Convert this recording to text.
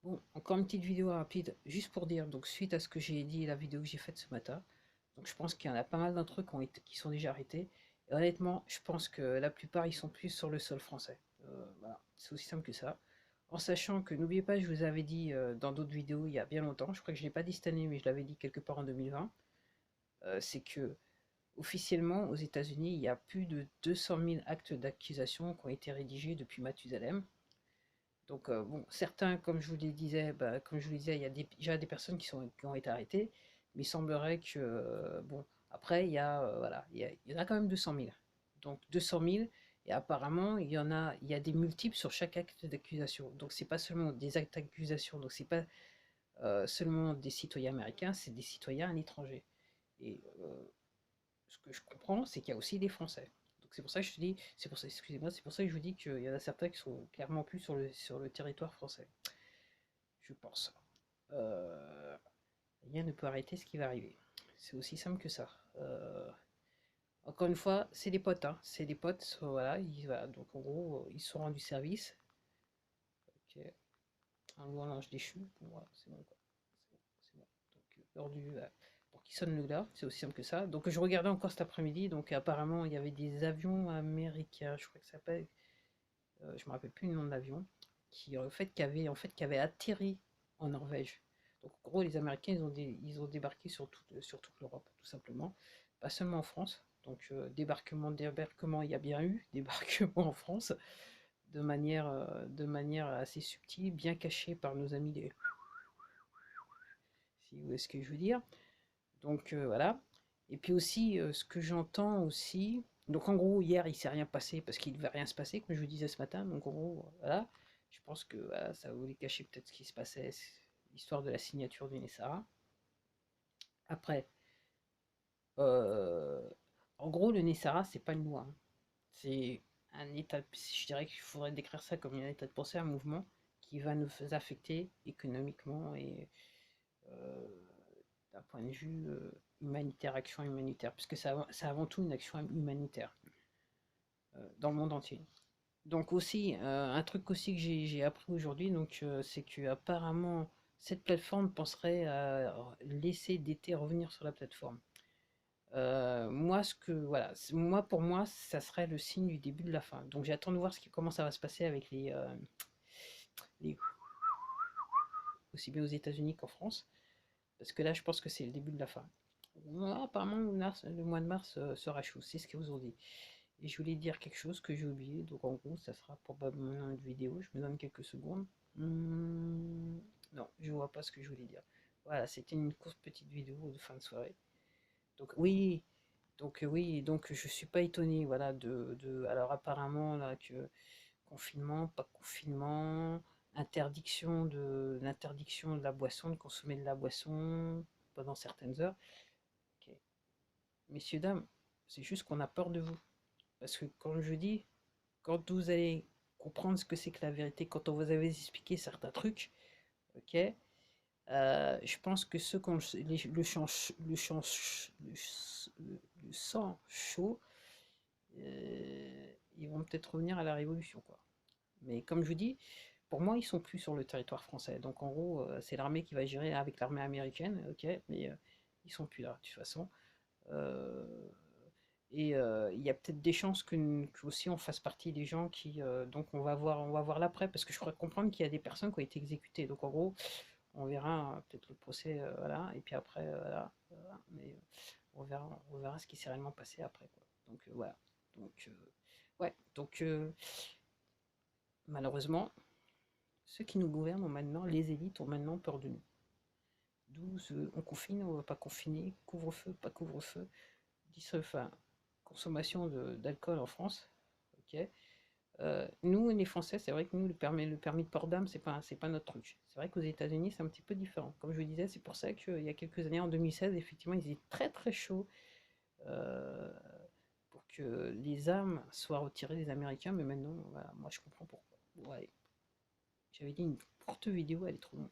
Bon, encore une petite vidéo rapide, juste pour dire, donc suite à ce que j'ai dit, la vidéo que j'ai faite ce matin, donc je pense qu'il y en a pas mal d'entre eux qui sont déjà arrêtés. Et honnêtement, je pense que la plupart, ils sont plus sur le sol français. Voilà, c'est aussi simple que ça. En sachant que, n'oubliez pas, je vous avais dit dans d'autres vidéos il y a bien longtemps, je crois que je ne l'ai pas dit cette année, mais je l'avais dit quelque part en 2020, c'est que officiellement, aux États-Unis, il y a plus de 200 000 actes d'accusation qui ont été rédigés depuis Mathusalem. Donc, bon, certains, comme je vous le disais, comme je vous le disais, il y a déjà des personnes qui ont été arrêtées, mais il semblerait que, bon, après, voilà, il y en a quand même 200 000. Donc, 200 000, et apparemment, il y a des multiples sur chaque acte d'accusation. Donc, c'est pas seulement des actes d'accusation, donc c'est pas seulement des citoyens américains, c'est des citoyens à l'étranger. Et ce que je comprends, c'est qu'il y a aussi des Français. Donc c'est pour ça que je te dis, c'est pour ça, excusez-moi, c'est pour ça que je vous dis qu'il y en a certains qui sont clairement plus sur le territoire français. Je pense. Euh, Rien ne peut arrêter ce qui va arriver. C'est aussi simple que ça. Encore une fois, c'est des potes, hein. C'est des potes, voilà, voilà. Donc en gros, ils sont rendus service. Ok. Un loup, un ange déchu, pour moi, c'est bon quoi. C'est bon, c'est bon. Donc l'heure du. Pour qu'il sonne le glas, c'est aussi simple que ça. Donc je regardais encore cet après-midi, donc apparemment il y avait des avions américains, je crois que ça s'appelle, je me rappelle plus le nom de l'avion, qui avait atterri en Norvège. Donc en gros les Américains ils ont débarqué sur toute l'Europe, tout simplement. Pas seulement en France. Donc débarquement, il y a bien eu, débarquement en France, de manière assez subtile, bien cachée par nos amis des... Si vous voyez ce que je veux dire. Donc voilà. Et puis aussi, ce que j'entends aussi, donc en gros, hier, il s'est rien passé parce qu'il ne devait rien se passer, comme je vous disais ce matin. Donc en gros, voilà, je pense que voilà, ça voulait cacher peut-être ce qui se passait, l'histoire de la signature du Nessara. Après, euh, en gros, le Nessara, c'est pas une loi, hein. C'est un état, je dirais qu'il faudrait décrire ça comme un état de pensée, un mouvement qui va nous affecter économiquement et euh, d'un point de vue humanitaire, action humanitaire, puisque c'est avant tout une action humanitaire dans le monde entier. Donc aussi, un truc aussi que j'ai appris aujourd'hui, donc c'est que apparemment cette plateforme penserait à laisser d'été revenir sur la plateforme. Moi, voilà, moi pour moi, ça serait le signe du début de la fin. Donc j'attends de voir comment ça va se passer avec les aussi bien aux États-Unis qu'en France, parce que là, je pense que c'est le début de la fin. Apparemment, le mois de mars sera chaud, c'est ce qu'ils vous ont dit. Et je voulais dire quelque chose que j'ai oublié, donc en gros, ça sera probablement une vidéo, je me donne quelques secondes. Non, je vois pas ce que je voulais dire. Voilà, c'était une courte petite vidéo de fin de soirée. Donc oui, donc je suis pas étonné, voilà, alors apparemment là que confinement, pas confinement, l'interdiction de la boisson, de consommer de la boisson pendant certaines heures. Ok. Messieurs, dames, c'est juste qu'on a peur de vous. Parce que quand je dis, quand vous allez comprendre ce que c'est que la vérité, quand on vous avait expliqué certains trucs, ok, je pense que ceux qui ont le sang chaud, ils vont peut-être revenir à la révolution, quoi. Mais comme je vous dis, pour moi, ils sont plus sur le territoire français. Donc en gros, c'est l'armée qui va gérer avec l'armée américaine, ok, mais ils sont plus là, de toute façon. Euh, et il y a peut-être des chances aussi on fasse partie des gens qui, donc on va voir l'après, parce que je crois comprendre qu'il y a des personnes qui ont été exécutées. Donc en gros, on verra peut-être le procès, voilà, et puis après, voilà, mais on verra ce qui s'est réellement passé après, quoi. Donc voilà. Donc ouais, donc malheureusement, ceux qui nous gouvernent ont maintenant, les élites ont maintenant peur de nous. D'où on confine, on va pas confiner, couvre-feu, pas couvre-feu, enfin, consommation d'alcool en France, ok. Nous, les Français, c'est vrai que nous, le permis de port d'armes, c'est pas notre truc. C'est vrai qu'aux États-Unis, c'est un petit peu différent. Comme je vous disais, c'est pour ça qu'il y a quelques années, en 2016, effectivement, ils étaient très très chauds euh, pour que les armes soient retirées des Américains, mais maintenant, voilà, moi je comprends pourquoi. Ouais, j'avais dit une courte vidéo, elle est trop longue.